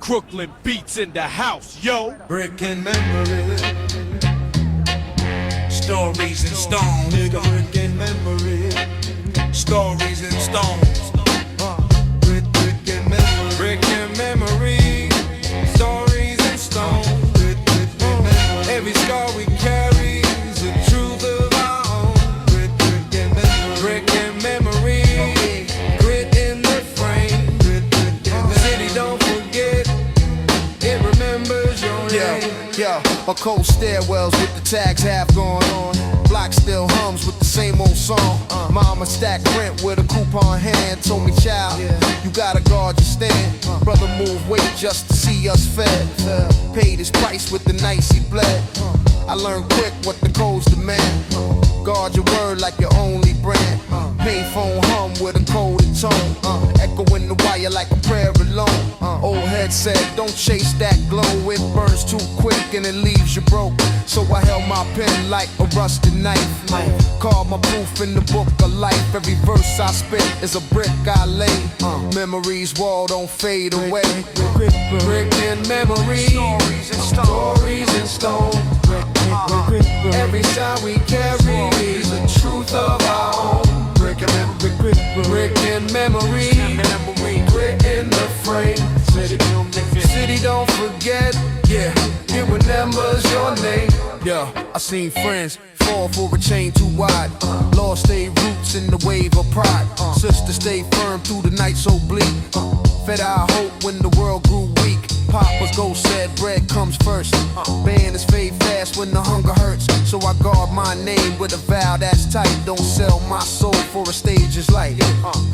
Crooklyn beats in the house, yo. Brick and memory, Stories and stones, nigga. Brick and memory, stories and stones. brick and memory, Brick and memory, stories and stones. brick and memory, Every scar we carry is the truth of our own. brick and memory, Brick and memory, grit in the frame. brick and memory. City don't forget, it remembers your name. Yo, my cold stairwells with the tags half going on. Block still hums with the same old song. Mama stacked rent with a coupon hand. Told me, child, you gotta guard your stand. Brother moved weight just to see us fed. Paid his price with the nights he bled. I learned quick what the codes demand. Guard your word like your only brand. Payphone hum with a coded tone. Echoing the wire like a prayer alone. Old head said, don't chase that glow. It burns too quick and it leaves you broke. So I held my pen like a rusted knife. Called my proof in the book of life. Every verse I spit is a brick I lay. Memories wall don't fade away. Brick and memory, stories and stones. Every shot we carry is the truth of our own. Brick and memory, grit in the frame. City don't forget, yeah, it remembers your name. Yeah, I seen friends fall for a chain too wide. Lost their roots in the wave of pride. Sister stayed firm through the night so bleak. Fed our hope when the world grew weak. Papa's ghost said bread comes first. Banners fade fast when the hunger hurts. So I guard my name with a vow that's tight. Don't sell my soul for a stage's light.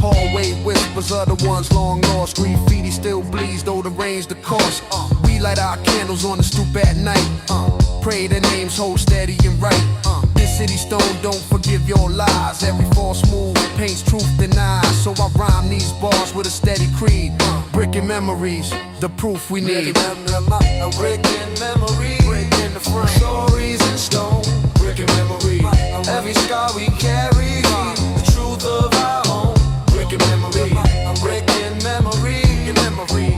Hallway whispers are the ones long lost. Graffiti still bleeds though the rain's the cost. We light our candles on the stoop at night. Pray the names hold steady and right. This city stone don't forgive your lies. Every false move paints truth denied. So I rhyme these bars with a steady creed. Brick and memories, the proof we need. Brick and memory, in the frame. Stories and stone. Brick and memory, every scar we carry, the truth of our own. Brick and memory, brick and memory,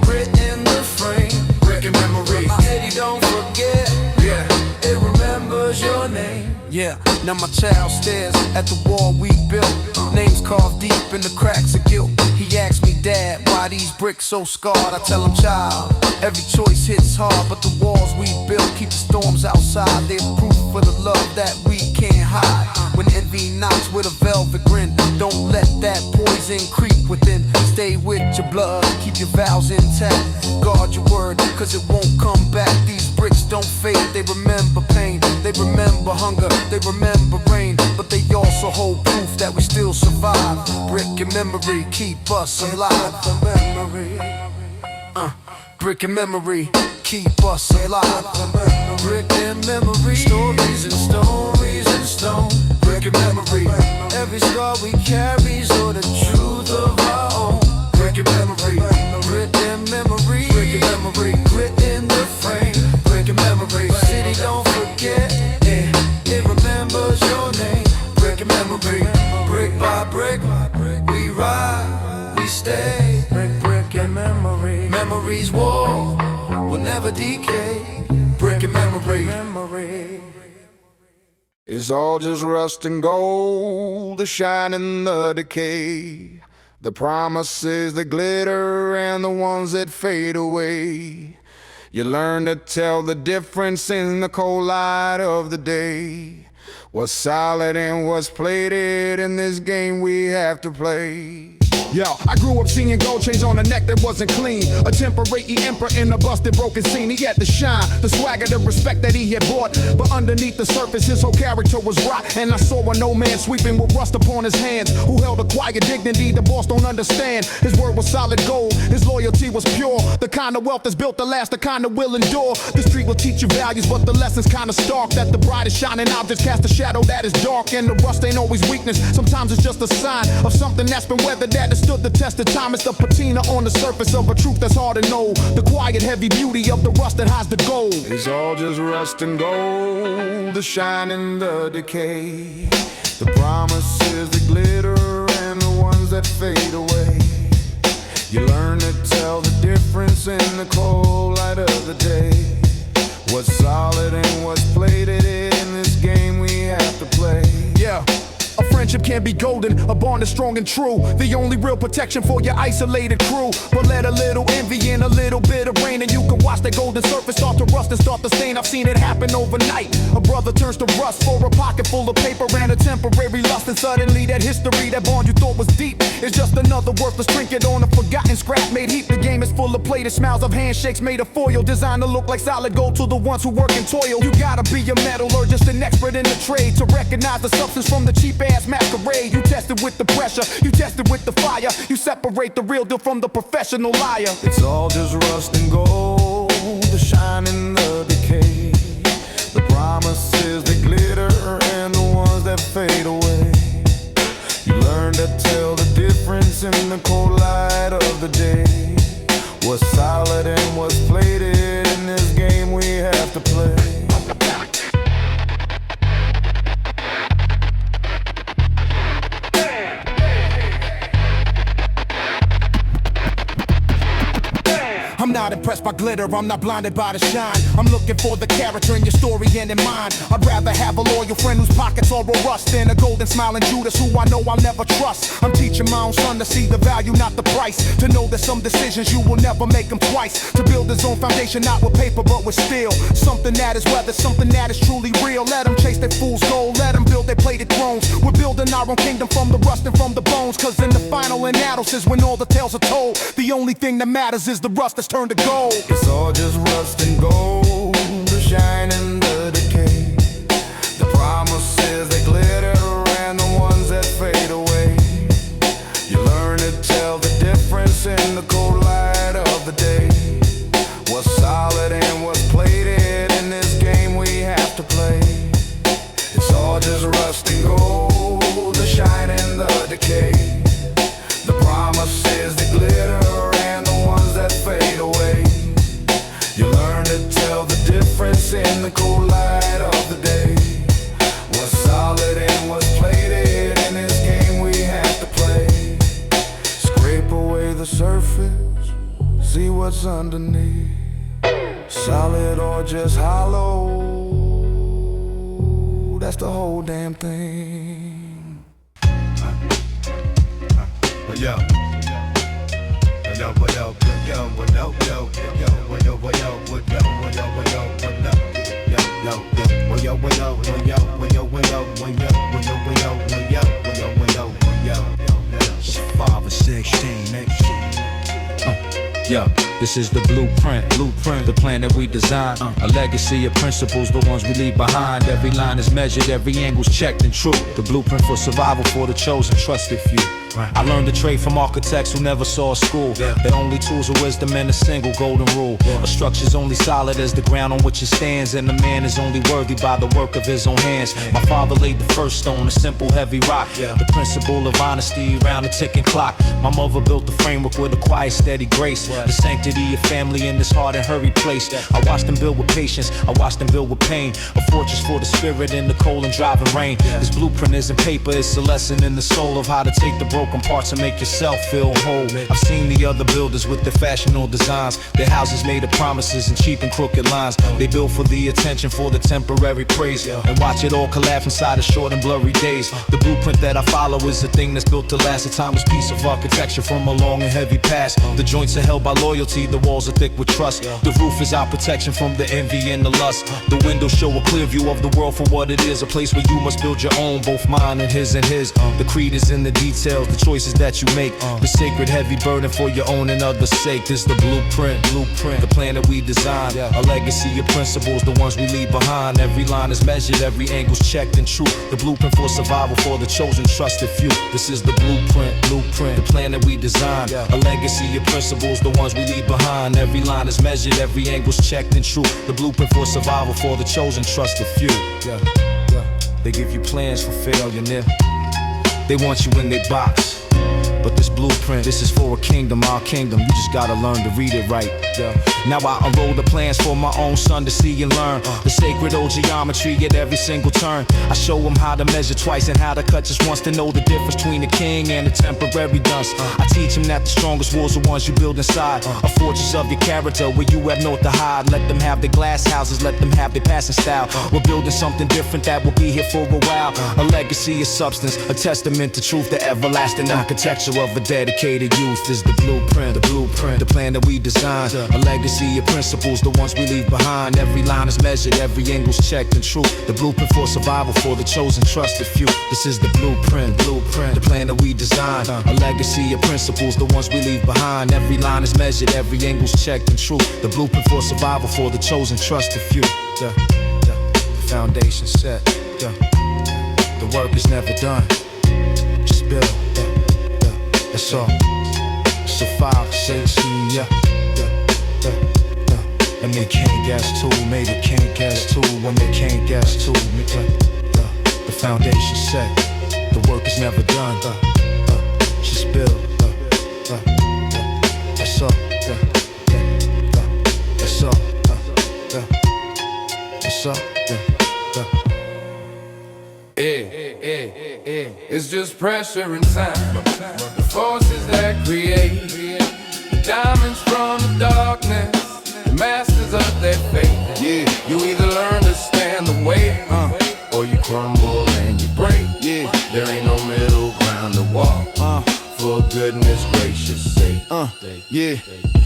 grit in the frame. Brick and memory, city don't forget, yeah, it remembers your name. Yeah, now my child stares at the wall we built. Names carved deep in the cracks of guilt. He asks me, Dad, why these bricks so scarred? I tell him, child, every choice hits hard, but the walls we built keep the storms outside. They're proof for the love that we can't hide. When envy knocks with a velvet grin, don't let that poison creep within. Stay with your blood, keep your vows intact. Guard your word, cause it won't come back. These bricks don't fade, they remember pain. They remember hunger, they remember rain. But they also hold proof that we still survive. Brick and memory keep us alive. Brick and memory keep us alive. Brick and memory, stories and stories and stone. Brick and memory, every scar we carry is all the truth of our own. Brick and memory, brick and memory, grit in the frame. Brick and memory, city don't forget, yeah, it remembers your name. Brick and memory, brick by brick, we ride, we stay. Brick and memory, memories war will never decay. Brick and memory. It's all just rust and gold, the shine and the decay. The promises that glitter and the ones that fade away. You learn to tell the difference in the cold light of the day. What's solid and what's plated in this game we have to play. Yo, I grew up seeing gold chains on a neck that wasn't clean. A temporary emperor in a busted, broken scene. He had the shine, the swagger, the respect that he had bought. But underneath the surface, his whole character was rot. And I saw an old man sweeping with rust upon his hands, who held a quiet dignity the boss don't understand. His word was solid gold, his loyalty was pure. The kind of wealth that's built to last, the kind that will endure. The street will teach you values, but the lesson's kind of stark. That the brightest shining objects cast a shadow that is dark. And the rust ain't always weakness, sometimes it's just a sign of something that's been weathered, that has stood the test of time. It's the patina on the surface of a truth that's hard to know. The quiet, heavy beauty of the rust that hides the gold. It's all just rust and gold, the shine and the decay. The promises that glitter and the ones that fade away. You learn to tell the difference in the cold light of the day. What's solid and what's plated in this game we have to play. Yeah. A friendship can be golden, a bond is strong and true. The only real protection for your isolated crew. But let a little envy and a little bit of rain, and you can watch that golden surface start to rust and start to stain. I've seen it happen overnight. A brother turns to rust for a pocket full of paper and a temporary lust, and suddenly that history, that bond you thought was deep, is just another worthless trinket on a forgotten scrap made heap. The game is full of plated smiles of handshakes made of foil, designed to look like solid gold to the ones who work and toil. You gotta be a metallurgist, an expert in the trade, to recognize the substance from the cheap ass masquerade. You test it with the pressure, you test it with the fire. You separate the real deal from the professional liar. It's all just rust and gold, the shine and the decay. The promises that glitter and the ones that fade away. You learn to tell the difference in the cold light of the day. What's solid and what's plated in this game we have to play. I'm not impressed by glitter, I'm not blinded by the shine. I'm looking for the character in your story and in mine. I'd rather have a loyal friend whose pockets are all rust than a golden smiling Judas who I know I'll never trust. I'm teaching my own son to see the value, not the price. To know that some decisions you will never make them twice. To build his own foundation, not with paper but with steel. Something that is weathered, something that is truly real. Let them chase their fool's gold, let them build their plated thrones. We're building our own kingdom from the rust and from the bones. Cause in the final analysis, when all the tales are told, the only thing that matters is the rust that's turned to gold. It's all just rust and gold, the shine and the decay. The promises that glitter and the ones that fade away. You learn to tell the difference in the cold light of the day. What's solid and what's plated in this game we have to play. It's all just rust and gold, the shine and the decay. The promises that glitter and the ones that fade away. You learn to tell the difference in the cold light of the day. What's solid and what's plated in this game we have to play. Scrape away the surface, see what's underneath. Solid or just hollow, that's the whole damn thing. Yo. Yo, what up, yo, what up, yo, yo, what up, what up, what up, what up, what up, what up, yo, yo, what up, what up, what up, what up, what up, what up, what up, what up, what up, what up, what up, 5 or 16, next. Yeah, this is the blueprint, the plan that we design. A legacy of principles, the ones we leave behind. Every line is measured, every angle's checked and true. The blueprint for survival for the chosen, trusted few. I learned the trade from architects who never saw a school. Their only tools are wisdom and a single golden rule. A structure's only solid as the ground on which it stands, and the man is only worthy by the work of his own hands. My father laid the first stone, a simple heavy rock. The principle of honesty around the ticking clock. My mother built the framework with a quiet steady grace. The sanctity of family in this hard and hurried place. I watched them build with patience, I watched them build with pain. A fortress for the spirit in the cold and driving rain. This blueprint isn't paper, it's a lesson in the soul of how to take the broken parts and make yourself feel whole. I've seen the other builders with their fashionable designs. Their houses made of promises and cheap and crooked lines. They build for the attention, for the temporary praise, and watch it all collapse inside of short and blurry days. The blueprint that I follow is a thing that's built to last. A timeless piece of architecture from a long and heavy past. The joints are held by loyalty, the walls are thick with trust. The roof is our protection from the envy and the lust. The windows show a clear view of the world for what it is. A place where you must build your own, both mine and his and his. The creed is in the details, the choices that you make. The sacred heavy burden for your own and others' sake. This the blueprint, the plan that we design. A legacy of principles, the ones we leave behind. Every line is measured, every angle's checked and true. The blueprint for survival for the chosen, trusted few. This is the blueprint, the plan that we design. A legacy of principles, the ones we leave behind. Every line is measured, every angle's checked and true. The blueprint for survival for the chosen, trusted few. They give you plans for failure, yeah. They want you in their box. But this blueprint, this is for a kingdom, our kingdom. You just gotta learn to read it right. Now I unroll the plans for my own son to see and learn the sacred old geometry at every single turn. I show him how to measure twice and how to cut just once, to know the difference between the king and the temporary dunce. I teach him that the strongest walls are ones you build inside, a fortress of your character where you have naught to hide. Let them have their glass houses, let them have their passing style. We're building something different that will be here for a while. A legacy of substance, a testament to truth, the everlasting architecture of a dedicated youth is the blueprint, the plan that we designed. A legacy of principles, the ones we leave behind. Every line is measured, every angle's checked and true. The blueprint for survival for the chosen, trusted few. This is the blueprint, the plan that we designed. A legacy of principles, the ones we leave behind. Every line is measured, every angle's checked and true. The blueprint for survival for the chosen, trusted few. The foundation set. The work is never done. Just build. That's all. So 5, 6, yeah. And they can't guess too, maybe can't guess too. When they can't guess too, the foundation set. The work is never done. Just build. That's all. That's all. That's all. It's just pressure and time, the forces that create the diamonds from the darkness, the masters of their fate. Yeah, you either learn to stand the weight, or you crumble and you break. Yeah, there ain't no middle ground to walk. For goodness gracious sake. Yeah.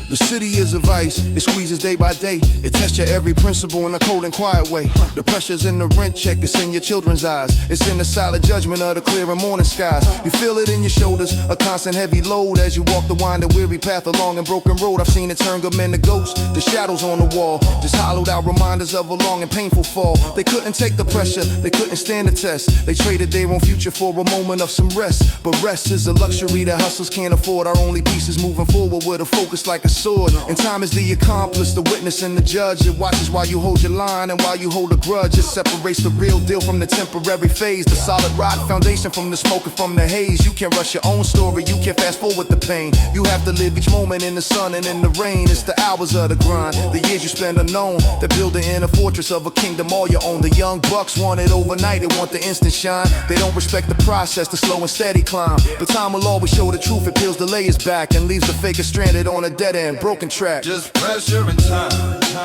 The city is a vice, it squeezes day by day. It tests your every principle in a cold and quiet way. The pressure's in the rent check, it's in your children's eyes. It's in the silent judgment of the clear and morning skies. You feel it in your shoulders, a constant heavy load as you walk the winding weary path along a broken road. I've seen it turn good men to ghosts, the shadows on the wall, just hollowed out reminders of a long and painful fall. They couldn't take the pressure, they couldn't stand the test. They traded their own future for a moment of some rest. But rest is a luxury that hustlers can't afford. Our only piece is moving forward with a focus like a sword. And time is the accomplice, the witness and the judge. It watches while you hold your line and while you hold a grudge. It separates the real deal from the temporary phase. The solid rock foundation from the smoke and from the haze. You can't rush your own story, you can't fast forward the pain. You have to live each moment in the sun and in the rain. It's the hours of the grind, the years you spend unknown. They're building in a fortress of a kingdom all your own. The young bucks want it overnight, they want the instant shine. They don't respect the process, the slow and steady climb. But time will always show the truth, it peels the layers back and leaves the faker stranded on a dead end, broken track. Just pressure and time,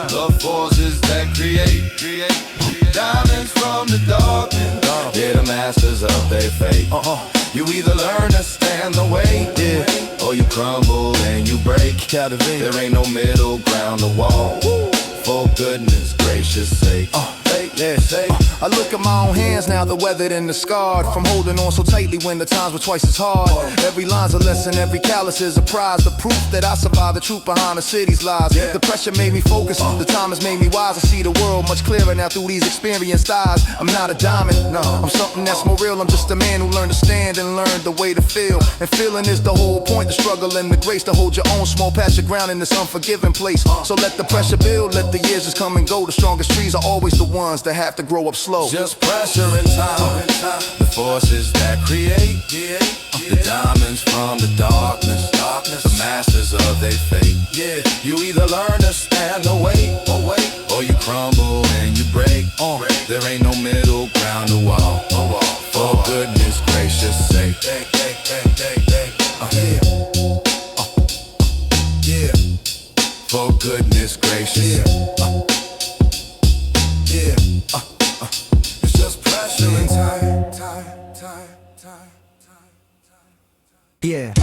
the forces that create diamonds from the darkness. They're the masters of their fate. You either learn to stand the weight, or you crumble and you break. There ain't no middle ground to walk. For goodness gracious sake. I look at my own hands now, they're weathered and the scarred from holding on so tightly when the times were twice as hard. Every line's a lesson, every callus is a prize. The proof that I survived the truth behind the city's lies. The pressure made me focus, the time has made me wise. I see the world much clearer now through these experienced eyes. I'm not a diamond, no, I'm something that's more real. I'm just a man who learned to stand and learned the way to feel. And feeling is the whole point, the struggle and the grace to hold your own small patch of ground in this unforgiving place. So let the pressure build, let the years just come and go. The strongest trees are always the ones that have to grow up slow. Just pressure and time, the forces that create the diamonds from the darkness, the masters of their fate. Yeah, you either learn to stand the weight, or you crumble and you break. There ain't no middle ground to walk. For goodness gracious sake. For goodness gracious. It's just pressure and time. Yeah.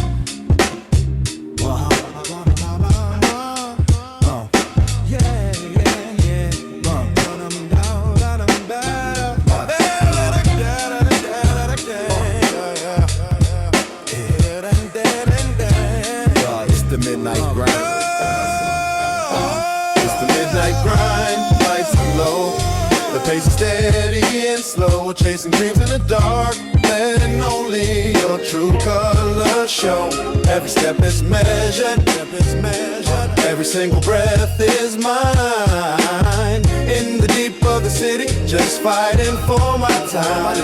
It's the midnight grind. It's the midnight grind. Lights are low. The pace is steady and slow. Chasing dreams in the dark. Letting only your true colors show. Every step is measured. Every single breath is mine. In the deep of the city, just fighting for my time.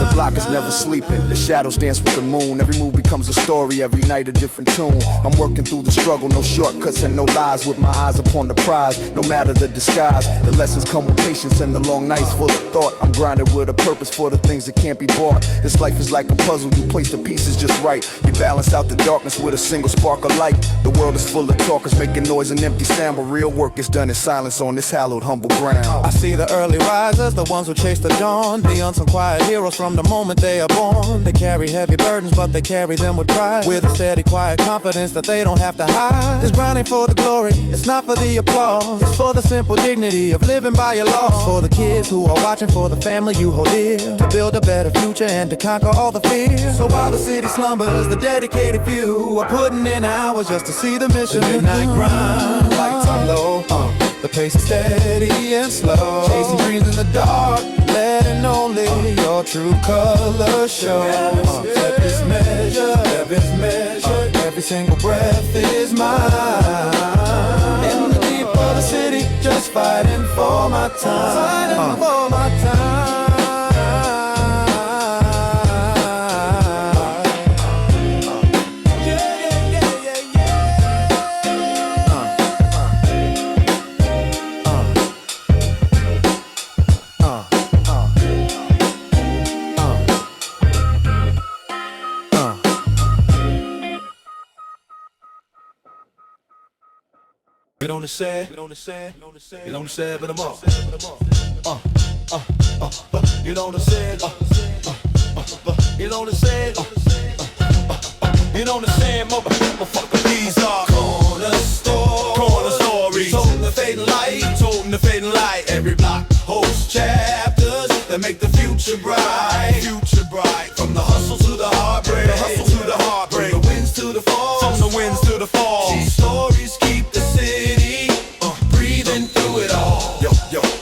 The block is never sleeping, the shadows dance with the moon. Every move becomes a story, every night a different tune. I'm working through the struggle, no shortcuts and no lies. With my eyes upon the prize, no matter the disguise. The lessons come with patience and the long nights full of thought. I'm grinding with a purpose for the things that can't be bought. This life is like a puzzle, you place the pieces just right. You balance out the darkness with a single spark of light. The world is full of talkers making noise and empty sound, but real work is done in silence on this hallowed, humble ground. I see the early risers, the ones who chase the dawn, the unsung quiet heroes from the moment they are born. They carry heavy burdens, but they carry them with pride, with a steady, quiet confidence that they don't have to hide. It's grinding for the glory, it's not for the applause. It's for the simple dignity of living by your laws. For the kids who are watching, for the family you hold dear, to build a better future and to conquer all the fear. So while the city slumbers, the dedicated few are putting in hours just to see the mission. The midnight grind, lights on low, the pace is steady and slow. Chasing dreams in the dark, letting only your true colors show. Every measure, every single breath is mine. In the deep of the city, just fighting for my time. Fighting for my time. Get on the set, get on the set, get on the set, but I'm up. Get on the set, get on the set, get on the set, motherfucker. These are corner stories, told the fading light, every block holds chapters that make the future bright, from the hustle to the heartbreak, from the winds to the fall, these stories keep the city breathing through it all.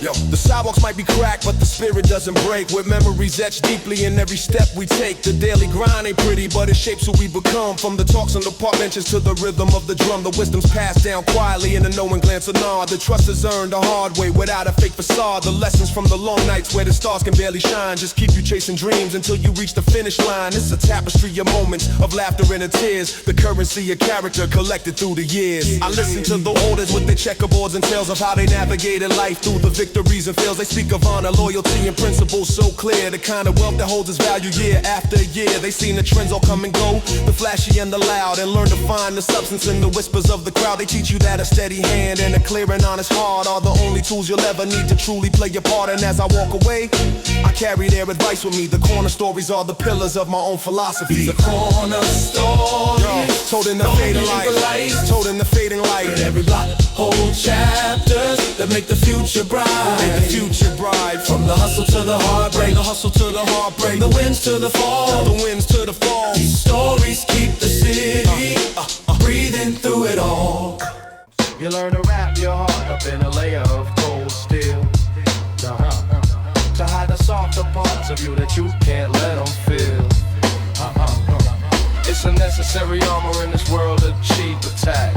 Yo, the sidewalks might be cracked, but the spirit doesn't break. With memories etched deeply in every step we take. The daily grind ain't pretty, but it shapes who we become. From the talks on the park benches to the rhythm of the drum, the wisdom's passed down quietly in a knowing glance of nod. The trust is earned the hard way without a fake facade. The lessons from the long nights where the stars can barely shine just keep you chasing dreams until you reach the finish line. It's a tapestry of moments of laughter and of tears, the currency of character collected through the years. I listen to the oldest with their checkerboards and tales of how they navigated life through the victories and fails. They speak of honor, loyalty, and principles so clear. The kind of wealth that holds its value year after year. They seen the trends all come and go, the flashy and the loud, and learn to find the substance in the whispers of the crowd. They teach you that a steady hand and a clear and honest heart are the only tools you'll ever need to truly play your part. And as I walk away, I carry their advice with me. The corner stories are the pillars of my own philosophy. The corner stories, told in the fading light, told in the fading light. and every block hold chapters that make the future bright. From the hustle to the heartbreak, from the winds to the fall, These stories keep the city breathing through it all. You learn to wrap your heart up in a layer of cold steel, to hide the softer parts of you that you can't let them feel. It's a necessary armor in this world of cheap attack.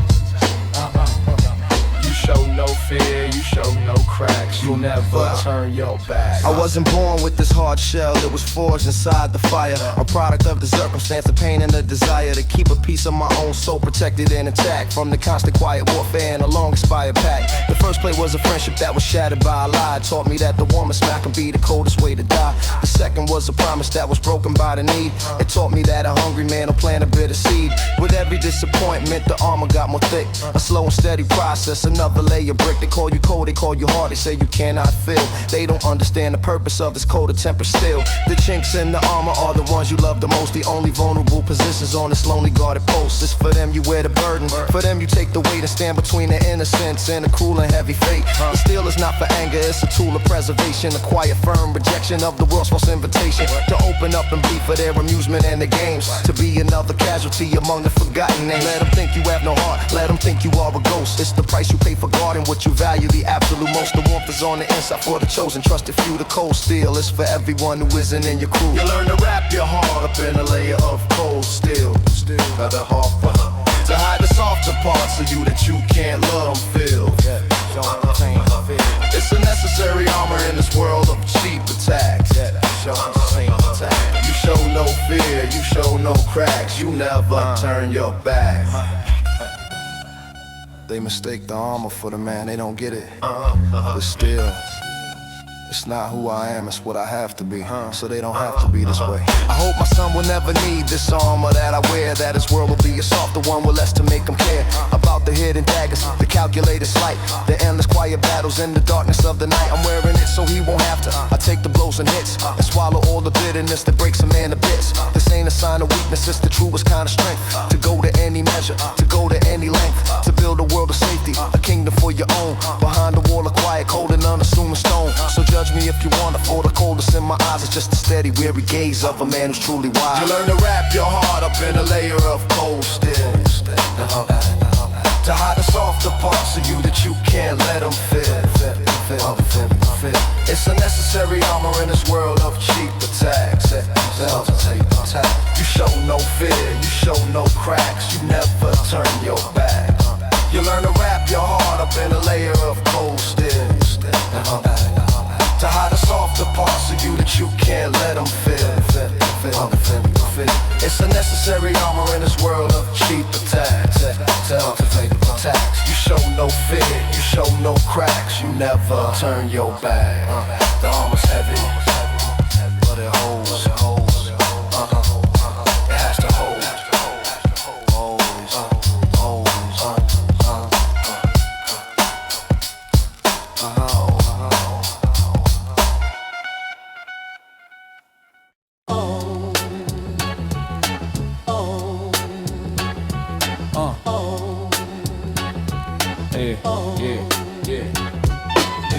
You show no fear, you show no cracks, you'll never turn your back. I wasn't born with this hard shell, it was forged inside the fire. A product of the circumstance, the pain and the desire to keep a piece of my own soul protected and intact from the constant quiet warfare and a long expired pact. The first play was a friendship that was shattered by a lie. Taught me that the warmest smack can be the coldest way to die. The second was a promise that was broken by the need. It taught me that a hungry man will plant a bitter seed. With every disappointment, the armor got more thick. A slow and steady process, another layer brick. They call you cold, they call you hard, they say you cannot feel. They don't understand the purpose of this colder temper still. The chinks in the armor are the ones you love the most. The only vulnerable positions on this lonely guarded post. It's for them you wear the burden, for them you take the weight and stand between the innocence and a cruel and heavy fate. The steel is not for anger, it's a tool of preservation. A quiet, firm rejection of the world's false invitation to open up and bleed for their amusement and their games. To be another casualty among the forgotten names. Let them think you have no heart, let them think you are a ghost. It's the price you pay for guarding what you value the absolute most. The warmth is on the inside for the chosen, trusted few. The cold steel is for everyone who isn't in your crew. You learn to wrap your heart up in a layer of cold steel, the heart to hide the softer parts of you that you can't let them feel. It's no cracks, you never turn your back. They mistake the armor for the man, they don't get it. But still, it's not who I am, it's what I have to be. So they don't have to be this way. I hope my son will never need this armor that I wear, that his world will be a softer one with less to make him care about the hidden daggers, the calculated slight, the endless quiet battles in the darkness of the night. I'm wearing it so he won't have to. I take the blows and hits and swallow all the bitterness that breaks a man to bits. This ain't a sign of weakness, it's the truest kind of strength. To go to any measure, to go to any length, to build a world of safety, a kingdom for your own. Behind the wall of quiet, cold and unassuming stone. So judge me if you wanna, for the coldest in my eyes is just a steady, weary gaze of a man who's truly wise. You learn to wrap your heart up in a layer of cold steel, to hide the softer parts of you that you can't let them fit. It's a necessary armor in this world of cheap attacks. You show no fear, you show no cracks, you never turn your back. You learn to wrap your heart up in a layer of cold steel, to hide the softer parts of you that you can't let them fit. It's a necessary armor in this world of cheap attacks. You show no fear, you show no cracks, you never turn your back. The armor's heavy, but it holds. It has to hold.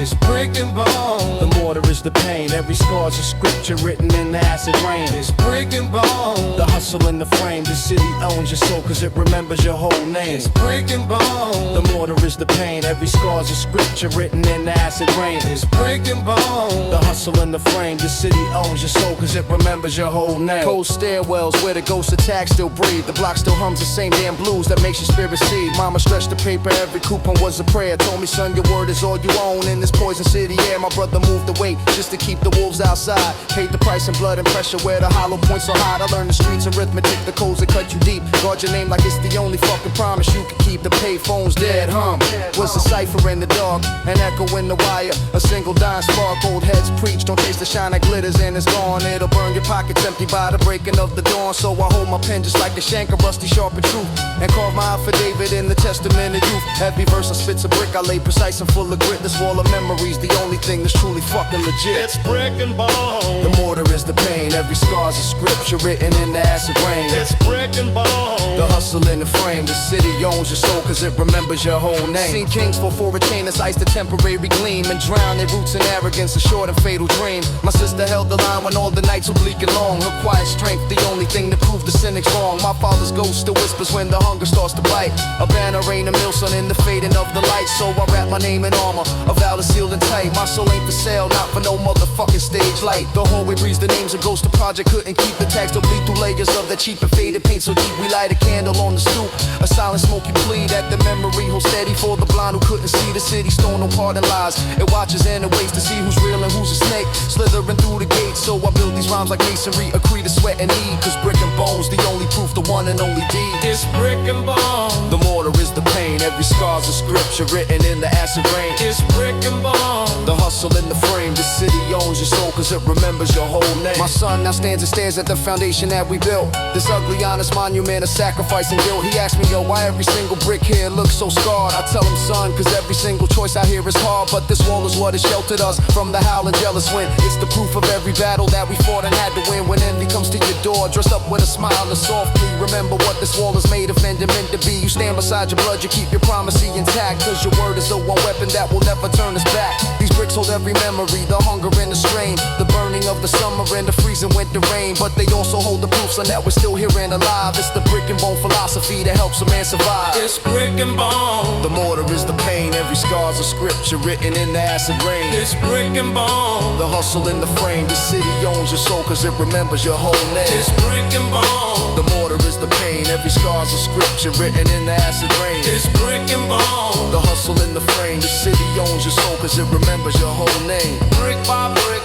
It's brick and bone. The mortar is the pain, every scar's a scripture written in the acid rain. It's brick and bone. The hustle in the frame, the city owns your soul cause it remembers your whole name. It's brick and bone. The mortar is the pain, every scar's a scripture written in the acid rain. It's brick and bone. The hustle in the frame, the city owns your soul cause it remembers your whole name. Cold stairwells where the ghost attacks still breathe. The block still hums the same damn blues that makes your spirit see. Mama stretched the paper, every coupon was a prayer. Told me son, your word is all you own in this poison city air. My brother moved the weight just to keep the wolves outside. Paid the price in blood and pressure where the hollow points are hide. I learned the streets arithmetic, the codes that cut you deep. Guard your name like it's the only fucking promise you can keep. The payphone's dead hum was a cipher in the dark, an echo in the wire, a single dime spark. Old heads preach, don't taste the shine that glitters and it's gone. It'll burn your pockets empty by the breaking of the dawn. So I hold my pen just like a shank of rusty sharp and truth, and carve my affidavit in the testament of youth. Every verse I spit's a brick, I lay precise and full of grit. This wall of memories, the only thing that's truly fucking legit. It's brick and bone. The mortar is the pain, every scar's a scripture written in the acid rain. It's brick and bone. The hustle in the frame, the city owns your soul cause it remembers your whole name. Seen kings fall for a chain that's iced a temporary gleam, and drown their roots in arrogance, a short and fatal dream. My sister held the line when all the nights were bleak and long. Her quiet strength, the only thing to prove the cynics wrong. My father's ghost still whispers when the hunger starts to bite. A banner ain't a mill, son, in the fading of the light. So I wrap my name in armor, a vow to sealed and tight. My soul ain't for sale, not for no motherfucking stage light. The hallway breathes the names of ghosts, the project couldn't keep the tags. Don't bleed through layers of that cheap and faded paint so deep. We light a candle on the stoop, a silent smoky plea that the memory holds steady for the blind who couldn't see the city stone. No pardon lies, it watches and it waits to see who's real and who's a snake, slithering through the gates. So I build these rhymes like masonry, a creed of sweat and need, cause brick and bone's the only proof, the one and only deed. It's brick and bone. The mortar is the pain, every scar's a scripture written in the acid rain. It's brick and bone. The hustle in the frame, the city owns your soul cause it remembers your whole name. My son now stands and stares at the foundation that we built, this ugly honest monument of sacrifice and guilt. He asked me, yo, why every single brick here looks so scarred? I tell him, son, cause every single choice out here is hard, but this wall is what has sheltered us from the howling jealous wind. It's the proof of every battle that we fought and had to win. When envy comes to your door, dressed up with a smile and softly, remember what this wall is made of and meant to be. You stand beside your blood, you keep your promise intact, cause your word is the one weapon that will never turn us back. These bricks hold every memory, the hunger and the strain, the burning of the summer and the freezing winter rain. But they also hold the proof, so that we're still here and alive. It's the brick and bone philosophy that helps a man survive. It's brick and bone. The mortar is the pain, every scar's a scripture written in the acid rain. It's brick and bone. The hustle in the frame, the city owns your soul cause it remembers your whole name. It's brick and bone. The mortar is the pain, every scar's a scripture written in the acid rain. It's brick and bone. The hustle in the frame, the city owns your soul cause it remembers your whole name. Brick by brick,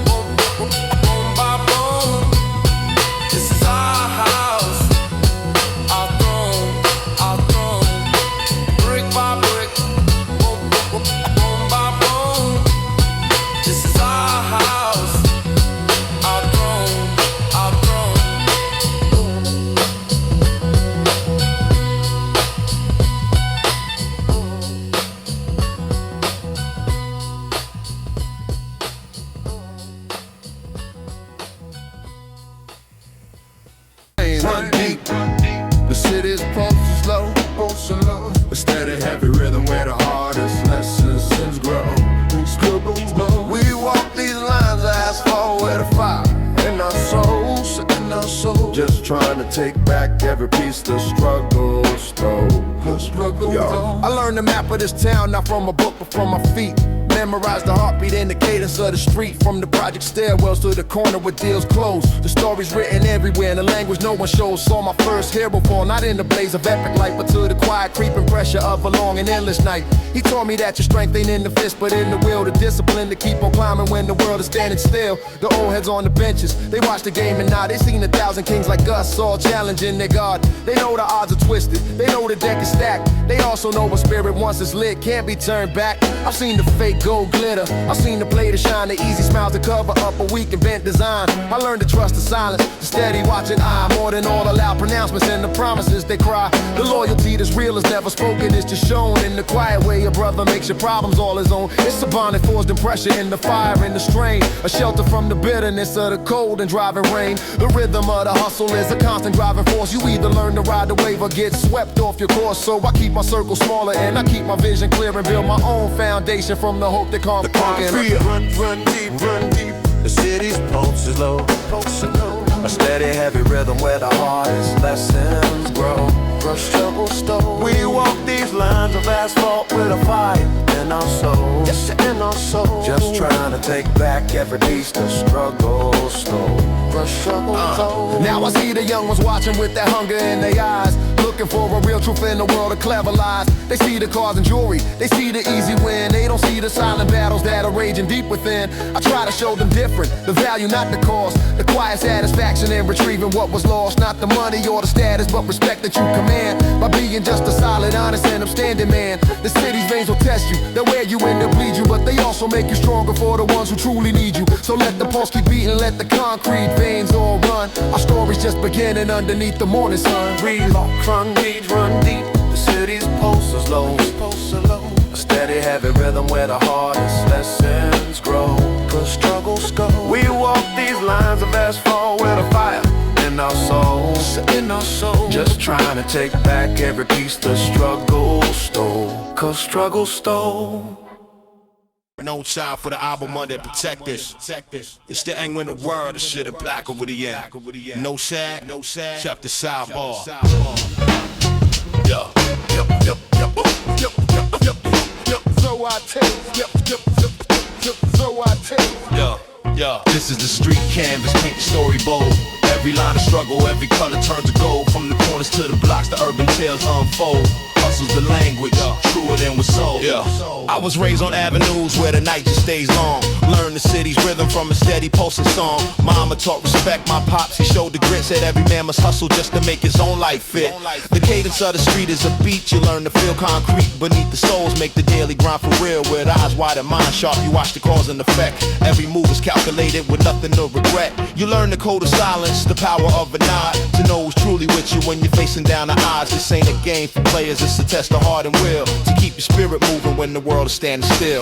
boom, boom, boom by boom. This is our house. rhythm where the hardest lessons grow. We walk these lines of asphalt where the fire in our souls, in our souls. Just trying to take back every piece the struggle stole. I learned the map of this town not from a book but from my feet. Memorize the heartbeat and the cadence of the street. From the project stairwells to the corner where deals close. The stories written everywhere in a language no one shows. Saw my first hero fall, not in the blaze of epic light, but to the quiet creeping pressure of a long and endless night. He taught me that your strength ain't in the fist but in the will, the discipline to keep on climbing when the world is standing still. The old heads on the benches, they watch the game and now they seen 1,000 kings like us all challenging their God. They know the odds are twisted, they know the deck is stacked. They also know a spirit once it's lit can't be turned back. I've seen the fake gold glitter, I've seen the play to shine, the easy smiles to cover up a weak invent design. I learned to trust the silence, the steady watching eye, more than all the loud pronouncements and the promises they cry. The loyalty that's real is never spoken, it's just shown in the quiet way a brother makes your problems all his own. It's a bond that forced in pressure in the fire and the strain, a shelter from the bitterness of the cold and driving rain. The rhythm of the hustle is a constant driving force. You either learn to ride the wave or get swept off your course. So I keep my circle smaller and I keep my vision clear and build my own foundation from the hope that comes. Run deep. The city's pulse is low. A steady, heavy rhythm where the hardest lessons grow. Struggle stone. We walk these lines of asphalt with a fire in our souls. Yes, in our souls. Just trying to take back every piece the struggle stole. Now I see the young ones watching with that hunger in their eyes, looking for a real truth in the world of clever lies. They see the cars and jewelry, they see the easy win. They don't see the silent battles that are raging deep within. I try to show them different, the value not the cost, the quiet satisfaction in retrieving what was lost. Not the money or the status, but respect that you command by being just a solid, honest and upstanding man. The city's veins will test you, they'll wear you and they'll bleed you, but they also make you stronger for the ones who truly need you. So let the pulse keep beating, let the concrete veins all run. Our story's just beginning underneath the morning sun. Run deep. The city's pulse is low. A steady, heavy rhythm where the hardest lessons grow. Struggles go. We walk these lines of asphalt with a fire in our souls. Just trying to take back every piece the struggle stole. 'Cause struggle stole. No time for the album under protect this. It's the aim in the world, the shit is black over the end. No sad, check the sidebar. So I take. This is the street canvas, paint the story bold. Every line of struggle, every color turns to gold. From the corners to the blocks, the urban tales unfold. Hustle's the language, truer than was sold. I was raised on avenues where the night just stays long. Learned the city's rhythm from a steady pulsing song. Mama taught respect, my pops, he showed the grit. Said every man must hustle just to make his own life fit. The cadence of the street is a beat, you learn to feel concrete beneath the souls. Make the daily grind for real, with eyes wide and mind sharp. You watch the cause and effect. Every move is calculated with nothing to regret. You learn the code of silence, the power of a nod, to know who's truly with you when you're facing down the odds. This ain't a game for players, it's a test of heart and will, to keep your spirit moving when the world is standing still.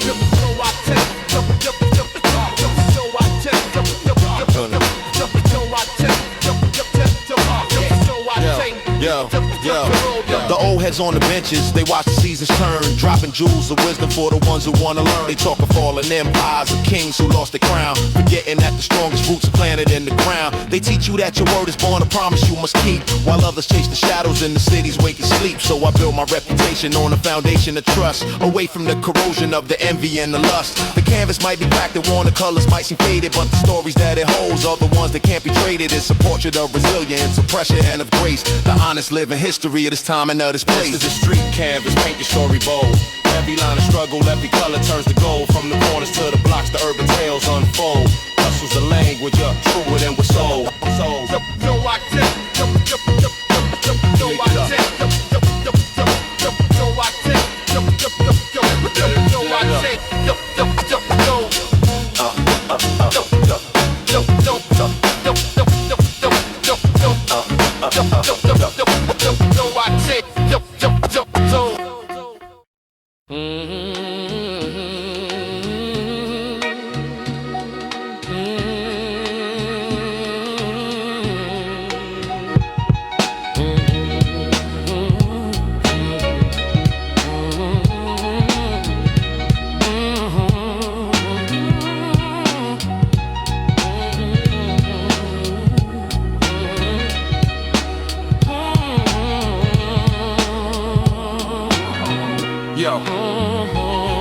The old heads on the benches, they watch the seasons turn, dropping jewels of wisdom for the ones who wanna learn. They talk of fallen empires of kings who lost their crown, forgetting that the strongest roots are planted in the ground. They teach you that your word is born a promise you must keep, while others chase the shadows in the city's wake and sleep. So I build my reputation on a foundation of trust, away from the corrosion of the envy and the lust. The canvas might be black, the watercolors might seem faded, but the stories that it holds are the ones that can't be traded. It's a portrait of resilience, of pressure and of grace, the honest living history of this time and of this place. This is the street canvas, paint your story bold. Every line of struggle, every color turns to gold. From the corners to the blocks, the urban tales unfold. Hustle's the language, truer than was sold.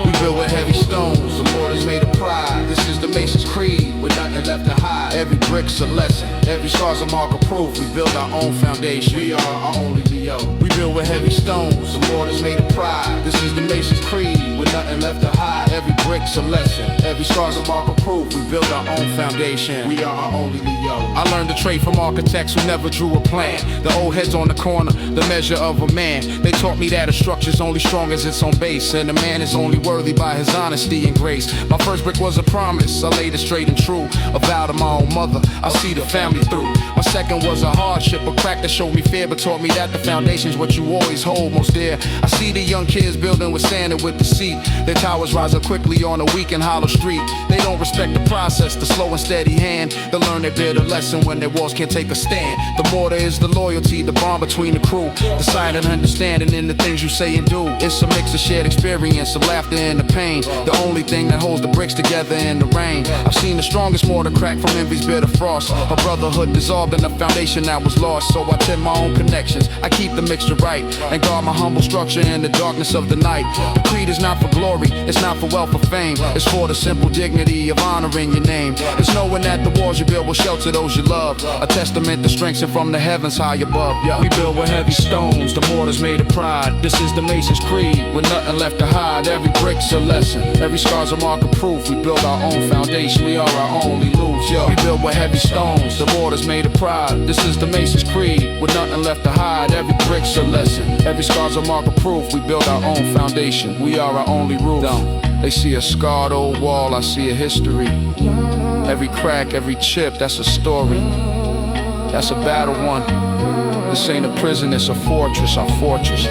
We build with heavy stones, the mortars made of pride. This is the Mason's creed, with nothing left to hide. Every brick's a lesson, every scar's a mark of proof. We build our own foundation, we are our only Leo. We build with heavy stones, the mortars made of pride. This is the Mason's creed, with nothing left to hide. Every brick's a lesson, every scar's a mark of proof. We build our own foundation, we are our only Leo. I learned the trade from architects who never drew a plan. The old heads on the corner, the measure of a man. They taught me that a structure's only strong as its own base, and a man is only worthy by his honesty and grace. My first brick was a promise, I laid it straight and true. A vow to my own mother, I see the family through. My second was a hardship, a crack that showed me fear, but taught me that the foundation's what you always hold most dear. I see the young kids building with sand and with deceit. Their towers rise up quickly on a weak and hollow street. They don't respect the process, the slow and steady hand. They learn their bitter lesson when their walls can't take a stand. The mortar is the loyalty, the bond between the crew. The silent understanding in the things you say and do. It's a mix of shared experience, of laughter and the pain. The only thing that holds the bricks together in the rain. I've seen the strongest mortar crack from envy's bitter frost. A brotherhood dissolved in a foundation that was lost. So I tend my own connections, I keep the mixture right, and guard my humble structure in the darkness of the night. The creed is not for glory, it's not for wealth or fame. It's for the simple dignity of honoring your name. It's knowing that the walls you build will shelter those you love. A testament to strength and from the heavens high above. We build with heavy stones, the mortar's made of pride. This is the Mason's creed, with nothing left to hide. Every brick's a lesson, every scar's a mark of proof. We build our own foundation, we are our only lose. We build with heavy stones, the mortar's made of pride. This is the Mason's creed, with nothing left to hide. Every brick's a lesson, every scar's a mark of proof. We build our own foundation, we are our only roof. They see a scarred old wall, I see a history. Every crack, every chip, that's a story. That's a battle won. This ain't a prison, it's a fortress, our fortress.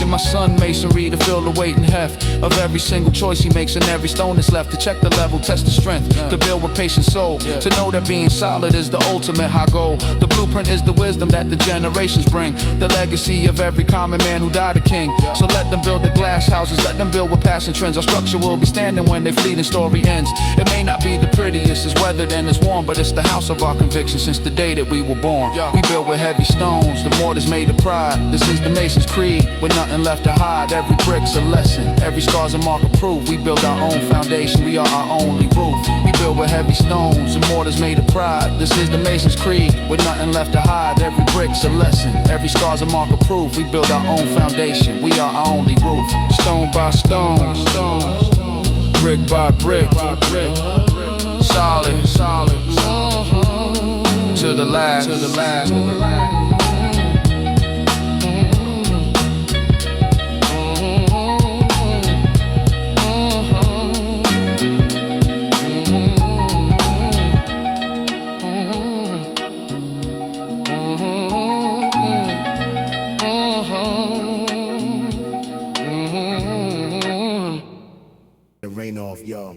My son masonry to feel the weight and heft of every single choice he makes, and every stone that's left. To check the level, test the strength, to build with patient soul, to know that being solid is the ultimate high goal. The blueprint is the wisdom that the generations bring, the legacy of every common man who died a king. So let them build the glass houses, let them build with passing trends. Our structure will be standing when their fleeting story ends. It may not be the prettiest, it's weathered and it's warm, but it's the house of our conviction since the day that we were born. We build with heavy stones, the mortar's made of pride. This is the Mason's creed, with nothing left to hide. Every brick's a lesson, every scar's a mark of proof. We build our own foundation, we are our only roof. We build with heavy stones, the mortar's made of pride. This is the Mason's creed, with nothing left to hide. Every brick's a lesson, every scar's a mark of proof. We build our own foundation, we are our only roof. Stone by stone, brick by brick, solid, to the last. Rain off, yo.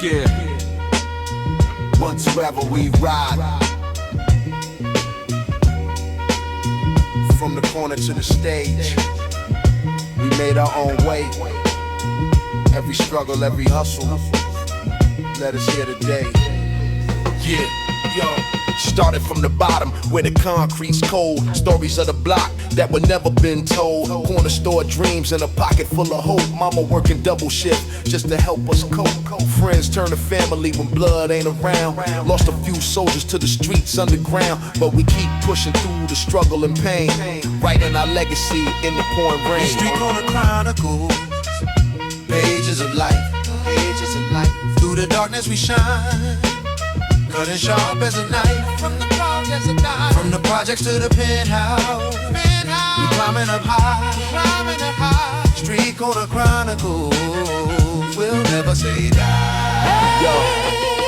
Yeah. Whatsoever we ride, from the corner to the stage, we made our own way. Every struggle, every hustle, let us here today. Yeah, yo. Started from the bottom where the concrete's cold. Stories of the block that were never been told. Corner store dreams and a pocket full of hope. Mama working double shift just to help us cope. Friends turn to family when blood ain't around. Lost a few soldiers to the streets underground, but we keep pushing through the struggle and pain, writing our legacy in the pouring rain. Street corner chronicles, pages of life, through the darkness we shine, cutting sharp as a knife. From the projects to the penthouse, we climbing up high. Street corner chronicles, we'll never say die. Yo,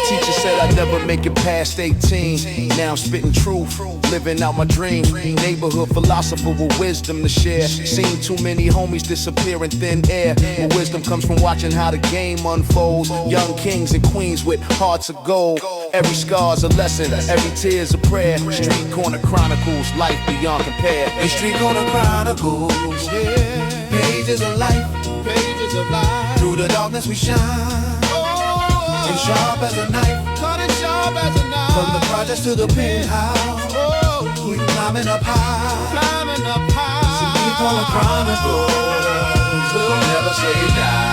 teacher said I'd never make it past 18. Now I'm spitting truth, living out my dreams. Neighborhood philosopher with wisdom to share. Seen too many homies disappear in thin air. But wisdom comes from watching how the game unfolds. Young kings and queens with hearts of gold. Every scar's a lesson, every tear's a prayer. Street corner chronicles, life beyond compare. In street corner chronicles, pages of life, through the darkness we shine. sharp as a knife. Cutting sharp as a knife. From the projects to the penthouse, we climbing up high. Climbing up high. So we call it Chronicles. We'll never say die.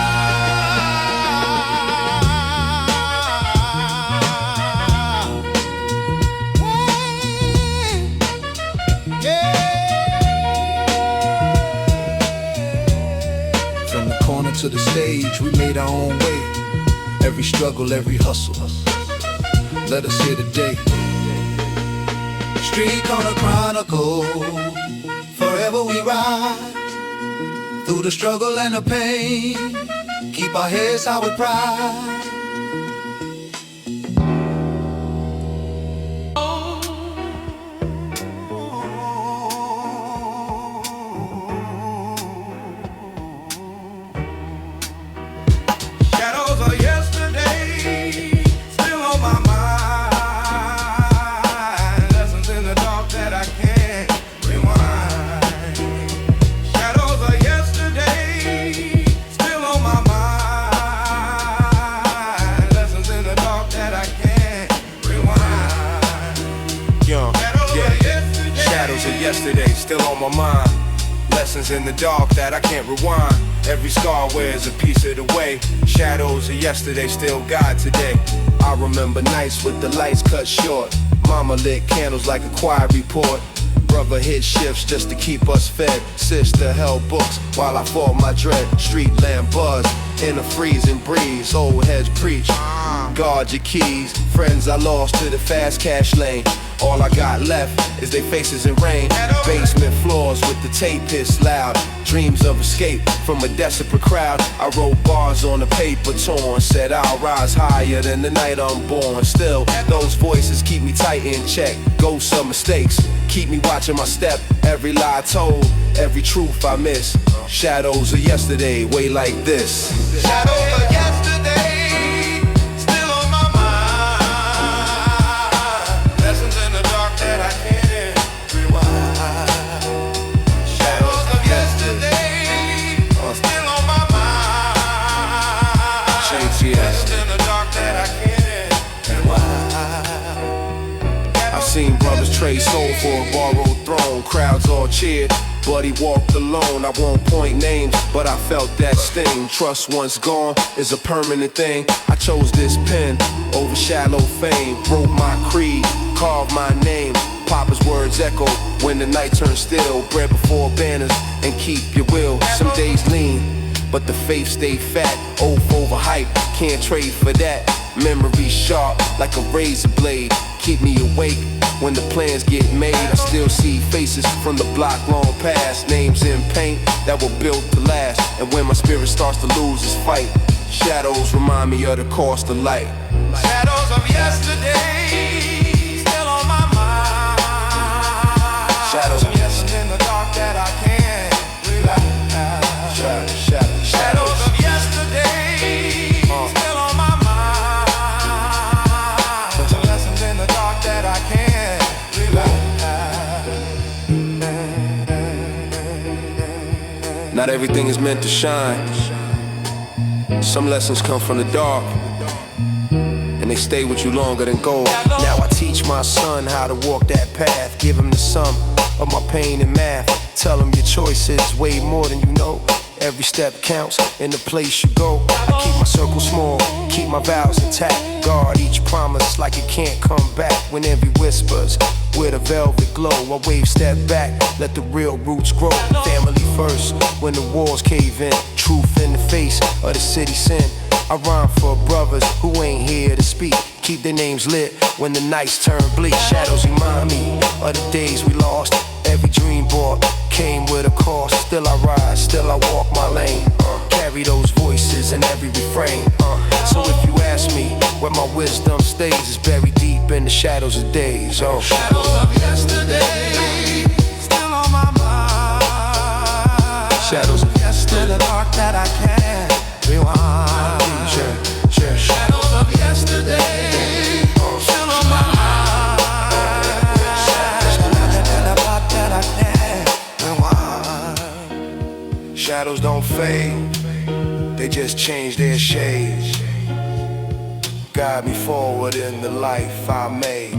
To the stage, we made our own way. Every struggle, every hustle, let us hear today. Street corner chronicle, forever we ride. Through the struggle and the pain, keep our heads high with pride. Yesterday, still on my mind. Lessons in the dark that I can't rewind. Every scar wears a piece of the way. Shadows of yesterday still guide today. I remember nights with the lights cut short. Mama lit candles like a choir report. Brother hit shifts just to keep us fed. Sister held books while I fought my dread. Street lamp buzz in a freezing breeze. Old heads preach, guard your keys. Friends I lost to the fast cash lane. All I got left is they faces in rain. Basement floors with the tape hiss loud. Dreams of escape from a desperate crowd. I wrote bars on the paper torn. Said I'll rise higher than the night I'm born. Still, those voices keep me tight in check. Ghosts of mistakes keep me watching my step. Every lie told, every truth I miss. Shadows of yesterday, way like this. Shadows of yesterday. Seen brothers trade soul for a borrowed throne. Crowds all cheered, but he walked alone. I won't point names, but I felt that sting. Trust once gone is a permanent thing. I chose this pen over shallow fame. Wrote my creed, carved my name. Papa's words echo when the night turns still. Bread before banners and keep your will. Some days lean, but the faith stay fat. Oath over hype, can't trade for that. Memory sharp like a razor blade. Keep me awake when the plans get made. I still see faces from the block long past. Names in paint that were built to last. And when my spirit starts to lose its fight, shadows remind me of the cost of light. Shadows of yesterday, still on my mind. Shadows of yesterday in the dark that I can't realize. Shadows of yesterday, still on my mind. Some lessons in the dark that I can't realize. Not everything is meant to shine. Some lessons come from the dark, and they stay with you longer than gold. Now I teach my son how to walk that path. Give him the sum of my pain and math. Tell him your choice is way more than you know. Every step counts in the place you go. I keep my circle small, keep my vows intact. Guard each promise like it can't come back. When envy whispers with a velvet glow, I wave step back, let the real roots grow. Family first, when the walls cave in. Truth in the face of the city sin. I rhyme for brothers who ain't here to speak. Keep their names lit when the nights turn bleak. Shadows remind me of the days we lost. Every dream bought came with a cost. Still I rise, still I walk my lane. Carry those voices in every refrain. So if you ask me where my wisdom stays, it's buried deep in the shadows of days. Shadows of yesterday, still on my mind. Shadows of yesterday, in the dark that I can't rewind. Shadows of yesterday, still on my mind. In the dark that I can't rewind. Shadows don't fade, they just change their shades. guide me forward in the life I made.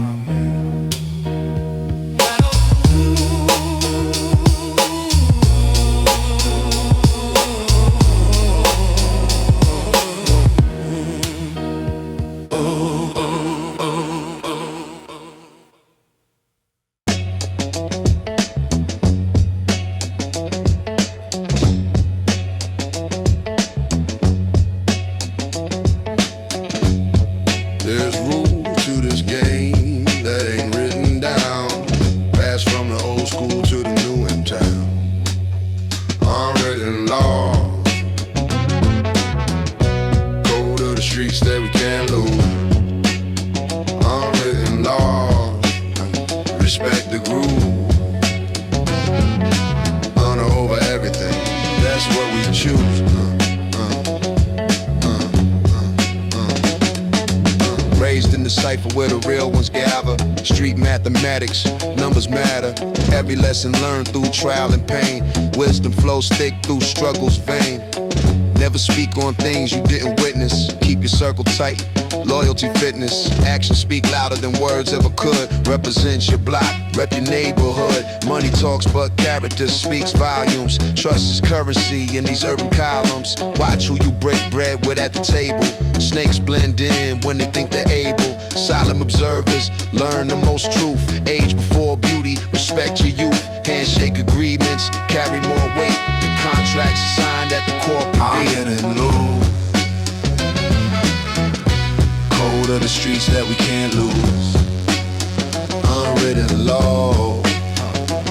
There's rules to this game that ain't written down. Pass from the old school to the new in town. Unwritten laws. Code of the streets that we can't lose. Unwritten laws. Respect the groove. Honor over everything. That's what we choose. Raised in the cipher where the real ones gather. Street mathematics, numbers matter. Every lesson learned through trial and pain. Wisdom flows thick through struggles vain. Never speak on things you didn't witness. Keep your circle tight. Loyalty, fitness, actions speak louder than words ever could. Represent your block, rep your neighborhood. Money talks but character speaks volumes. Trust is currency in these urban columns. Watch who you break bread with at the table. Snakes blend in when they think they're able. Solemn observers learn the most truth. Age before beauty, respect your youth. Handshake agreements carry more weight. Contracts signed at the corporate Unwritten law. Code of the streets that we can't lose. Unwritten law.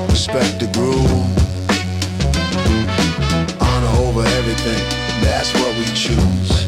Respect the groove. Honor over everything. That's what we choose.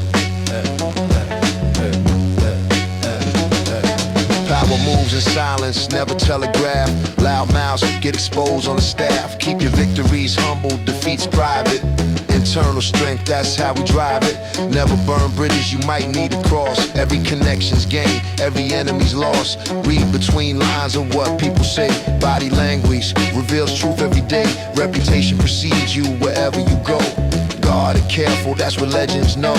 Power moves in silence, never telegraph. Loud mouths get exposed on the staff. Keep your victories humble, defeats private. Internal strength, that's how we drive it. Never burn bridges you might need to cross. Every connection's gain, every enemy's lost. Read between lines of what people say. Body language reveals truth every day. Reputation precedes you wherever you go. Guarded, careful, that's what legends know.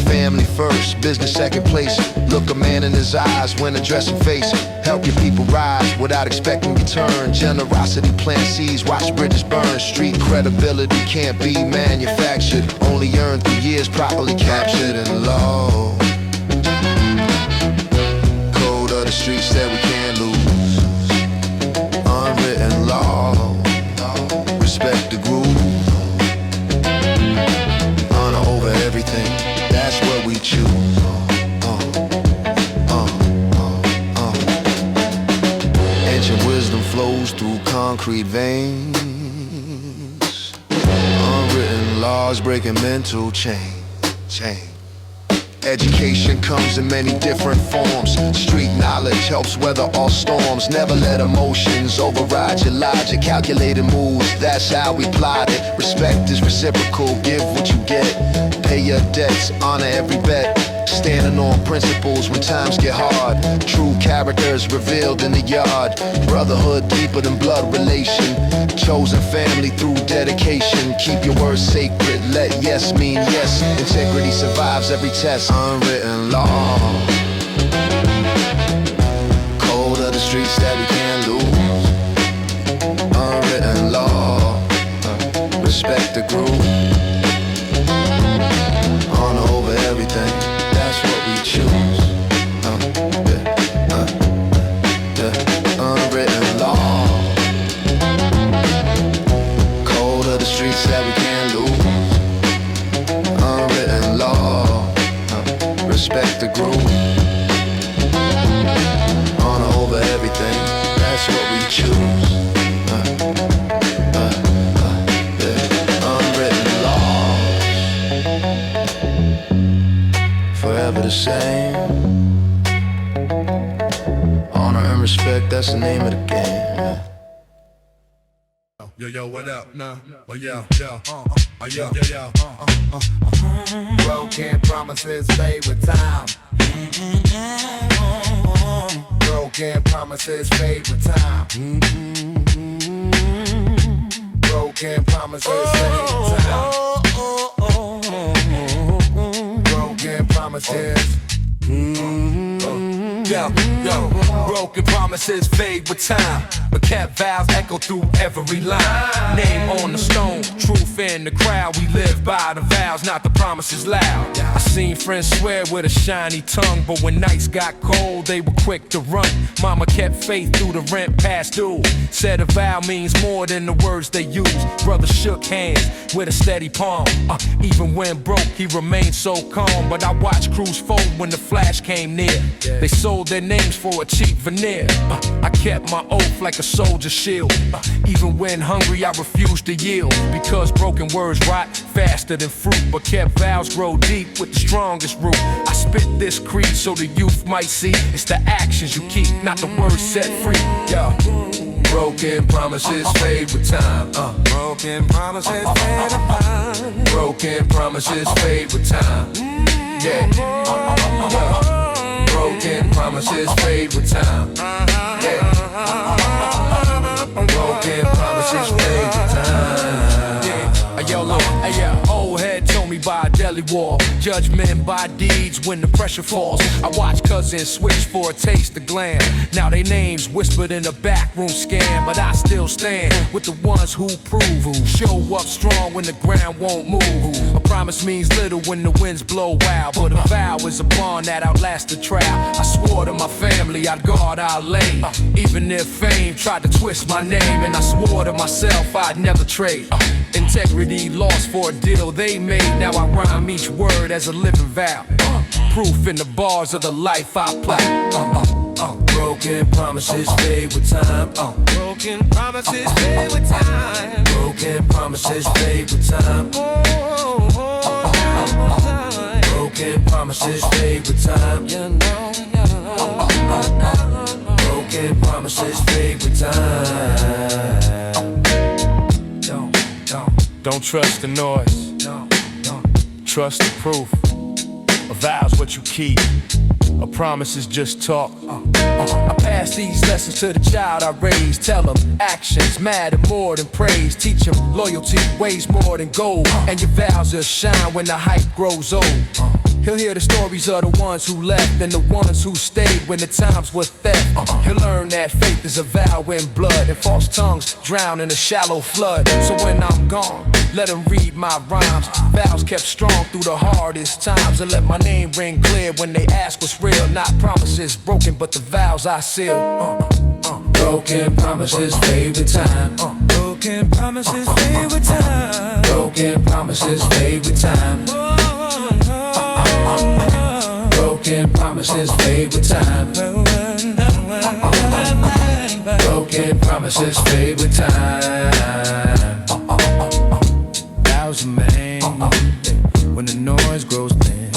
Family first, business second place. Look a man in his eyes when addressing face. Help your people rise without expecting return. Generosity plant seeds, watch bridges burn. Street credibility can't be manufactured. Only earned through years properly captured in law. Code of the streets that we can't lose. Unwritten law. Respect the groove. Honor over everything. That's what we choose. Ancient wisdom flows through concrete veins. Unwritten laws breaking mental chain. Education comes in many different forms. Street knowledge helps weather all storms. Never let emotions override your logic. Calculated moves, that's how we plot it. Respect is reciprocal, give what you get. Pay your debts, honor every bet. Standing on principles when times get hard. True characters revealed in the yard. Brotherhood deeper than blood relation. Chosen family through dedication. Keep your words sacred, let yes mean yes. Integrity survives every test. Unwritten law. Code of the streets that we can't lose. Unwritten law. Respect the groove. Honor over everything. That's what we choose. Unwritten law. Code of the streets that we can't lose. Unwritten law. Respect the groove. Honor over everything. That's what we choose. Unwritten law. Forever the same. Honor and respect, that's the name of the game. Yo, what up? Nah, well, yo. Broken promises fade with time. Broken promises fade with time. Broken promises fade with time. Broken promises. Yo, broken promises fade with time, but kept vows echo through every line. Name on the stone, truth in the crowd. We live by the vows, not the promises loud. I seen friends swear with a shiny tongue, but when nights got cold, they were quick to run. Mama kept faith through the rent past due. Said a vow means more than the words they use. Brother shook hands with a steady palm. Even when broke, he remained so calm. But I watched crews fold when the flash came near. They sold their names for a cheap veneer. I kept my oath like a soldier's shield. Even when hungry, I refused to yield. Because broken words rot faster than fruit, but kept vows grow deep with the strongest root. I spit this creed so the youth might see it's the actions you keep, not the words set free. Yo. Broken promises fade with time. Broken promises fade with time. Broken promises fade with time. Yeah. Broken promises fade with time. Yeah. Broken promises fade with time. Yeah. Yo, look, old head told me by a deli wall. Judgment by deeds when the pressure falls. I watch cousins switch for a taste of glam. Now they names whispered in the backroom scam, but I still stand with the ones who prove, who show up strong when the ground won't move. A promise means little when the winds blow wild, but a vow is a bond that outlasts the trial. I swore to my family I'd guard our lane, even if fame tried to twist my name, and I swore to myself I'd never trade integrity lost for a deal they made. Now I rhyme each word as a living vow, proof in the bars of the life I plow. Broken promises fade with time. Broken promises fade with time. Broken promises fade with time. Broken promises fade with time. Broken promises fade with time. Don't trust the noise. Trust the proof. A vow's what you keep. A promise is just talk. I pass these lessons to the child I raised. Tell him actions matter more than praise. Teach him loyalty weighs more than gold, and your vows will shine when the hype grows old. He'll hear the stories of the ones who left and the ones who stayed when the times were theft. He'll learn that faith is a vow in blood, and false tongues drown in a shallow flood. So when I'm gone, let him read my rhymes. Vows kept strong through the hardest times, and let my name ring clear when they ask what's real. Not promises broken, but the vows I seal. Broken promises fade with time. Broken promises fade with time. Broken promises fade with time. Broken promises fade with time. Broken promises fade with time. Vows are made when the noise grows thin.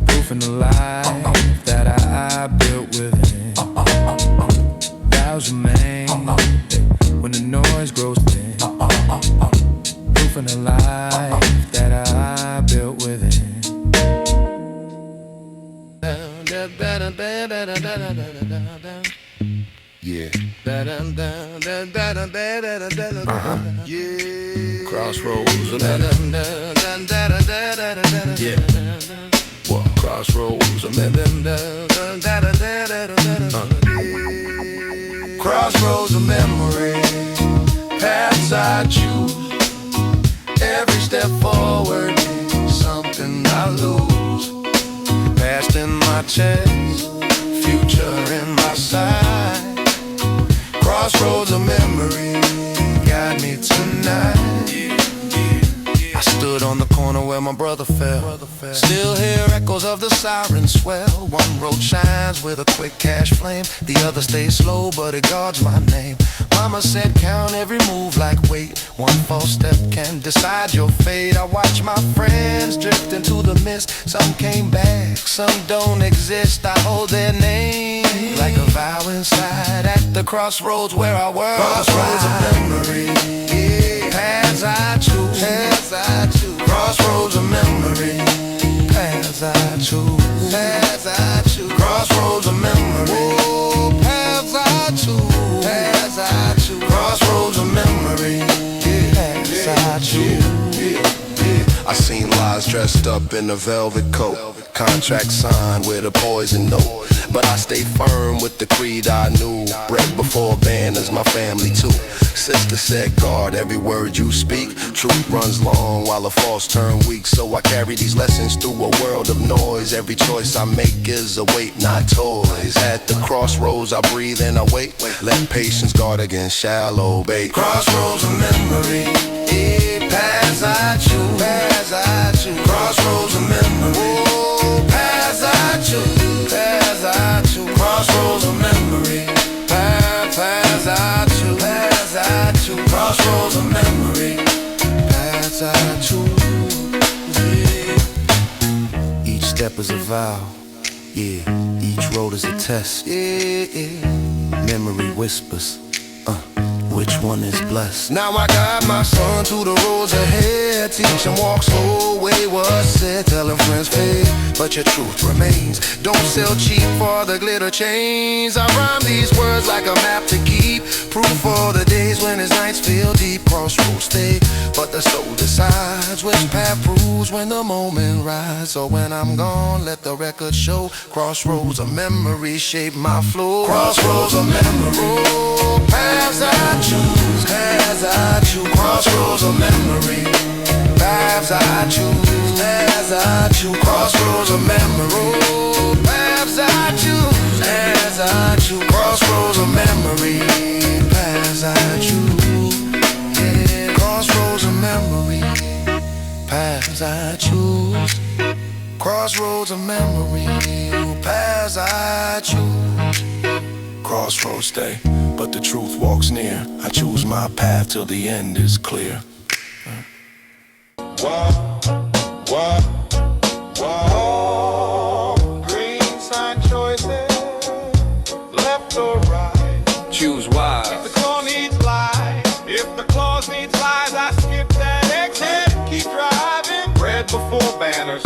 Proof in the life that I built within. Vows are made when the noise grows thin. Proof in the life that I built within. Yeah. Yeah. Crossroads of Memory. Yeah. What? Crossroads of Memory. Crossroads of memory. Paths I choose. Every step forward, something I lose. Past in my chest, future in my side. Crossroads of memory got me tonight. I stood on the corner where my brother fell. Still hear echoes of the siren swell. One road shines with a quick cash flame. The other stays slow, but it guards my name. Mama said count every move like weight. One false step can decide your fate. I watch my friends drift into the mist. Some came back, some don't exist. I hold their name like a vow inside. At the crossroads where I was. Crossroads of memory. Yeah. Paths I choose. Paths I choose. Crossroads of memory. Paths I choose. Paths I choose. Crossroads of memory. Oh, paths I choose. Paths I choose. Crossroads of memory. Yeah. Paths I choose. I seen lies dressed up in a velvet coat, contract signed with a poison note. But I stayed firm with the creed I knew. Bred before banners, my family too. Sister said, guard every word you speak. Truth runs long while the false turn weak. So I carry these lessons through a world of noise. Every choice I make is a weight, not toys. At the crossroads I breathe and I wait. Let patience guard against shallow bait. Crossroads of memory, paths I choose, paths I choose. Crossroads of memory, paths I choose, paths I choose. Crossroads of memory, paths I choose, paths I choose. Crossroads of memory, paths I choose. Yeah. Each step is a vow, yeah. Each road is a test, yeah. Memory whispers, which one is blessed? Now I guide my son to the roads ahead. Teach him walk slow, wayward said. Tell him friends fade, but your truth remains. Don't sell cheap for the glitter chains. I rhyme these words like a map to keep. Proof for the days when his nights feel deep. Crossroads stay, but the soul decides which path proves when the moment rides. So when I'm gone, let the record show. Crossroads of memory shape my flow. Crossroads of memory, paths I choose, paths I choose. Crossroads of memory, paths I choose, paths I choose. Crossroads of memory, paths I choose, paths I choose. Crossroads of memory, paths I choose. Yeah, crossroads of memory, paths I choose. Crossroads of memory, paths I choose. Crossroads stay, but the truth walks near. I choose my path till the end is clear. Green sign choices, left or right. Choose wise. If the claw needs lies, if the clause needs lies, I skip that exit, keep driving. Bred before banners,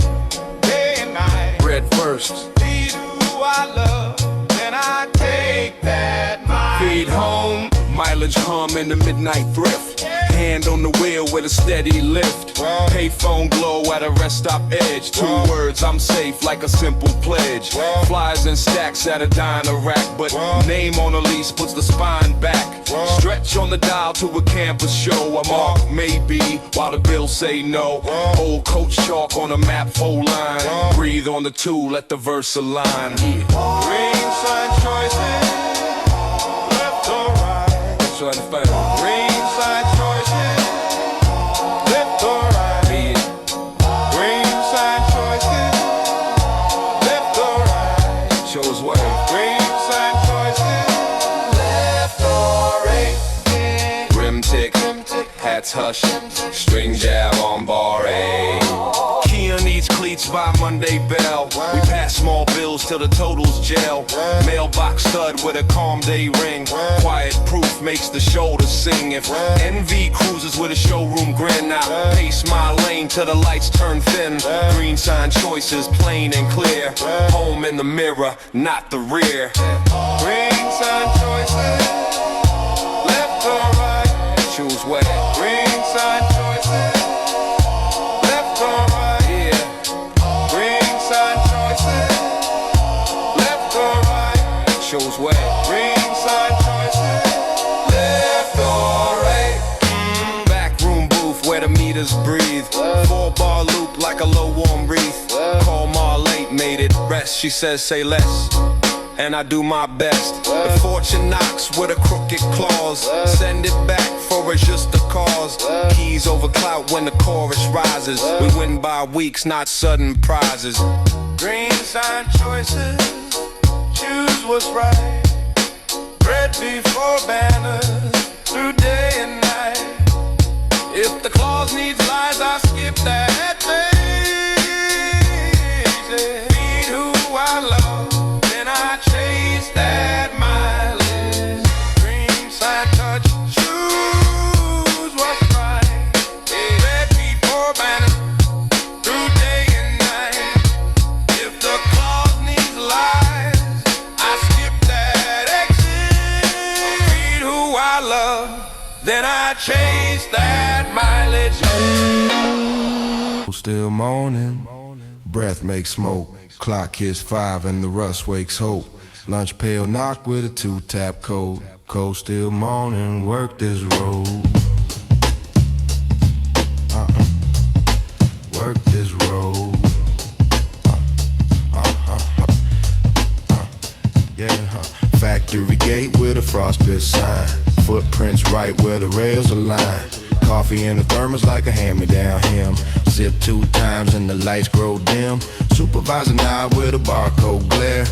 day and night. Bread first. Feed who I love, then I take that mind. Feed home, mileage hum in the midnight thrift. Hand on the wheel with a steady lift. Payphone glow at a rest stop edge. 2 words, I'm safe like a simple pledge. Flies and stacks at a diner rack, but name on a lease puts the spine back. Stretch on the dial to a campus show. I'm off maybe while the bills say no. Old coach chalk on a map, full line. Breathe on the 2, let the verse align. Green sign choices, left or right. So in the final. Green sign choices, left or right. Green sign choices, left or right. Shows what? Green sign choices, left or right. Rim tick, hats hush, string jab on bar A. Kia needs cleats by Monday bell. We pass small bills till the totals gel. Mailbox stud with a calm day ring. Quiet proof makes the shoulder sing. If envy cruises with a showroom grin, I pace my lane till the lights turn thin. Green sign choices plain and clear. Home in the mirror, not the rear. Green sign choices, left or right. Choose where. Green sign choices, left or right. Yeah. Green sign choices, left or right. Choose where. Green sign choices, left or right. Backroom booth where the meters breathe. 4-bar loop like a low warm wreath. Call Ma late, made it rest. She says say less, and I do my best. If fortune knocks with a crooked claws, send it back for it's just a cause. Keys over clout when the chorus rises. We win by weeks, not sudden prizes. Green sign choices, choose what's right. Bred before banners, through day and night. If the clause needs lies, I skip that phase. Feed who I love, then I chase that mileage. Green sign touch, choose what's right. Bred before banners, through day and night. If the clause needs lies, I skip that exit. Feed who I love, then I chase that mileage. still morning. Breath makes smoke. Clock hits 5 and the rust wakes hope. Lunch pail knock with a 2-tap code. Cold still morning, work this road. Work this road. Factory gate with a frostbit sign. Footprints right where the rails align. Coffee in the thermos like a hand-me-down hymn. Sip 2 times and the lights grow dim. Supervisor nod with a barcode glare.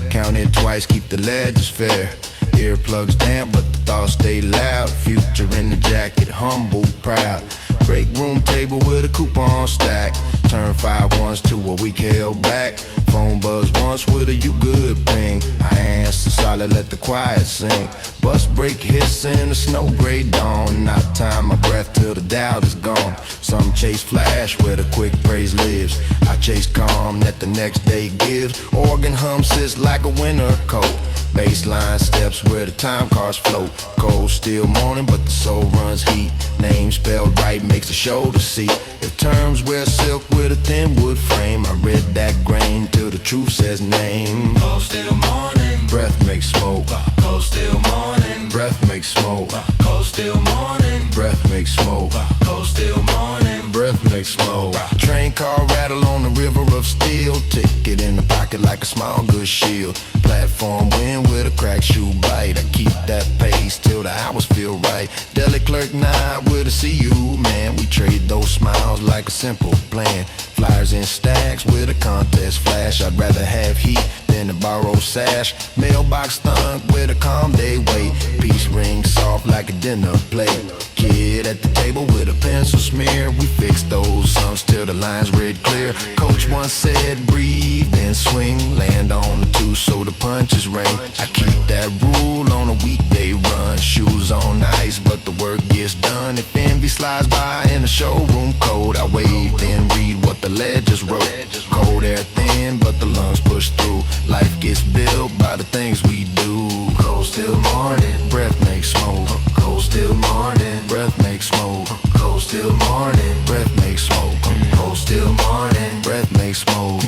Count it twice, keep the ledges fair. Earplugs damp, but the thoughts stay loud. Future in the jacket, humble, proud. Break room table with a coupon stack. Turn 5 ones to a week held back. Phone buzz once with a you good ping. I answer solid, let the quiet sing. Bus break hiss in the snow gray dawn. Not time my breath till the doubt is gone. Some chase flash where the quick praise lives. I chase calm that the next day gives. Organ hum sits like a winter coat. Baseline steps where the time cars float. Cold still morning but the soul runs heat. Name spelled right makes the shoulder seat. If terms wear silk with a thin wood frame, I read that grain till the truth says name. Cold still morning. Breath makes smoke. Cold still morning. Breath makes smoke. Cold still morning. Breath makes smoke. Cold still morning. Breath makes smoke. Train car rattle on the river of steel. Ticket in the pocket like a small good shield. Platform wind with a cracked shoe bite. I keep that pace till the hours feel right. Deli clerk nod with a see you man. We trade those smiles like a simple plan. Flyers in stacks with a contest flash. I'd rather have heat than a borrowed sash. Mailbox thunk with a calm day wait. Peace ring soft like a dinner plate. Kid at the table with a pencil smear. We fix those sums till the lines read clear. Coach once said breathe then swing. Land on the 2 so the punches ring. I keep that rule on a weekday run. Shoes on ice but the work gets done. If envy slides by in the showroom cold, I wait then read what the ledgers wrote. Cold air thin but the lungs push through. Life gets built by the things we do. Cold still morning. Breath makes smoke. Cold still morning. Breath makes smoke. Cold still morning. Breath makes smoke. Cold still morning. Breath makes smoke.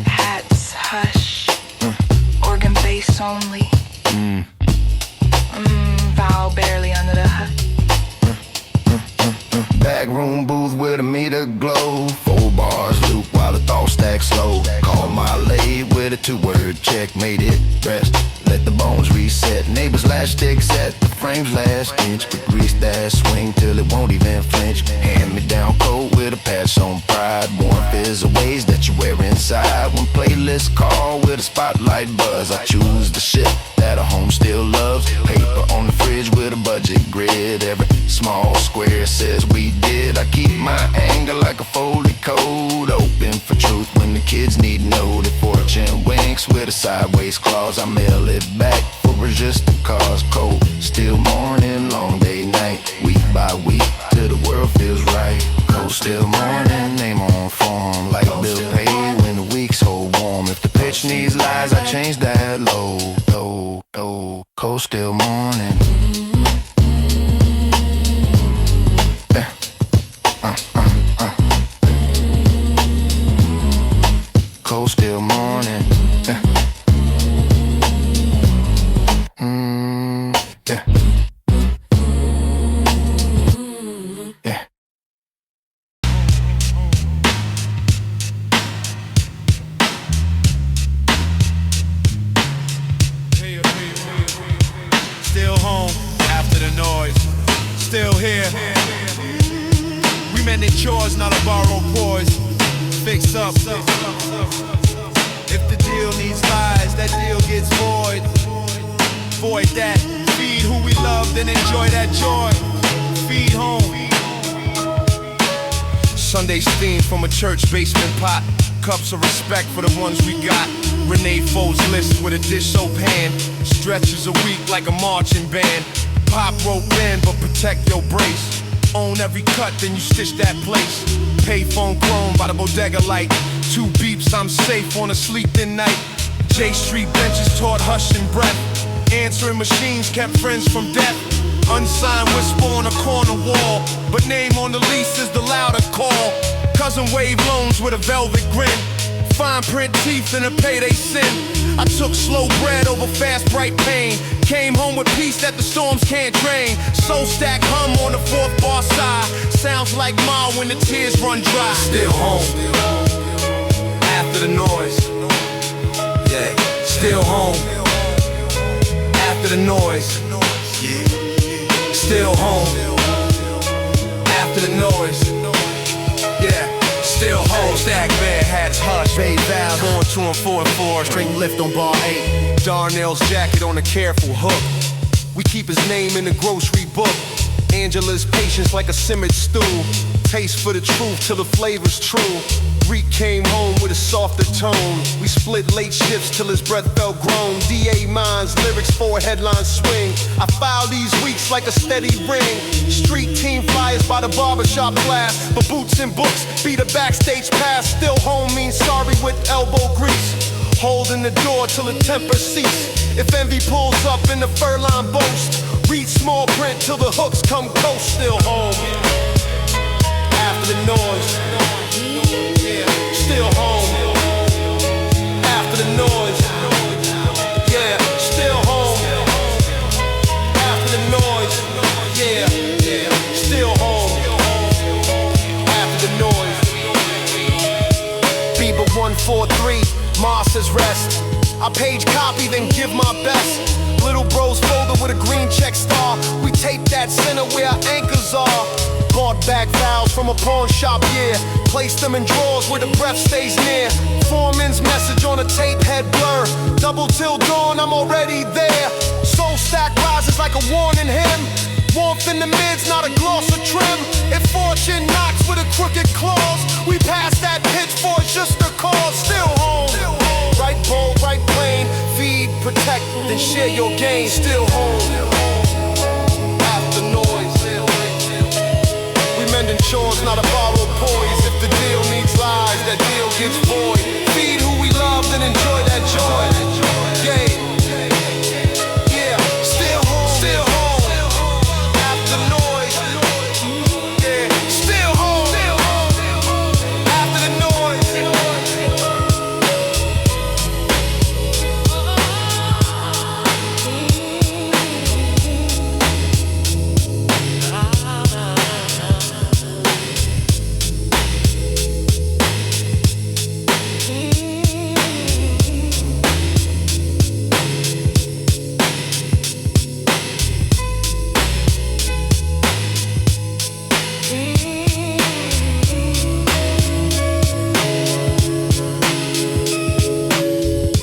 Hats hush. Organ bass only. Vowel barely under the hut. Backroom booth with a meter glow. 4 bars loop while the thought stacks slow. Call my late with a 2-word check. Made it rest. Let the bones reset. Neighbors lash sticks at the frame's last inch. But grease that swing till it won't even flinch. Hand me down coat with a patch on pride. Warmth is the ways that you wear inside. When playlists call with a spotlight buzz, I choose the shit that a home still loves. Paper on the fridge with a budget grid. Every small square says we did. I keep my anger like a folded code. Open for truth when the kids need noted. Fortune winks with a sideways clause. I mail it back for resistant cause. Cold still morning, long day night. Week by week till the world feels right. Cold still morning, name on form. Like bill paid when the weeks hold warm. If the pitch needs lies, I change that low. Cold still morning. Cold still morning. Yeah. Yeah. Still home after the noise. Still here. We mending chores, not a borrowed poise. Fix up. If the deal needs lies, that deal gets void. Void that. Feed who we love, then enjoy that joy. Feed home. Sunday steam from a church basement pot. Cups of respect for the ones we got. Renee Foe's list with a dish soap hand. Stretches a week like a marching band. Pop rope in, but protect your brace. Own every cut, then you stitch that place. Payphone clone by the bodega light. 2 beeps, I'm safe on a sleep-in night. J Street benches taught hush and breath. Answering machines kept friends from death. Unsigned whisper on a corner wall, but name on the lease is the louder call. Cousin wave loans with a velvet grin. Fine print teeth and a payday sin. I took slow bread over fast bright pain. Came home with peace that the storms can't drain. Soul stack hum on the fourth bar side. Sounds like Ma when the tears run dry. Still home after the noise. Yeah, still home after the noise. Yeah, still home after the noise. Yeah, still home. Stack bed, hats hush. Bay Vows on 2 and 4 and 4. Straight lift on bar 8. Darnell's jacket on a careful hook. We keep his name in the grocery book. Angela's patience like a simmered stew. Taste for the truth till the flavor's true. Reek came home with a softer tone. We split late shifts till his breath felt grown. D.A. Mines, lyrics for a headline swing. I file these weeks like a steady ring. Street team flyers by the barbershop glass. But boots and books be the backstage pass. Still home means sorry with elbow grease. Holding the door till the temper cease. If envy pulls up in the furlong boast, read small print till the hooks come close. Still home after the noise. Yeah, still home after the noise. Yeah, still home after the noise. Yeah, still home after the noise. Bieber 143, Masters rest. I page copy, then give my best. Little bros folder with a green check star. We tape that center where our anchors are. Bought back Vows from a pawn shop, yeah. Placed them in drawers where the breath stays near. Foreman's message on a tape head blur. Double till dawn, I'm already there. Soul stack rises like a warning hymn. Warmth in the mids, not a gloss or trim. If fortune knocks with a crooked claws, we pass that pitch for it's just a cause. Still home. Right bold, right plain. Feed, protect, then share your gain. Still home after noise. We mending chores, not a borrowed poise. If the deal needs lies, that deal gets void. Feed who we love, then enjoy that joy.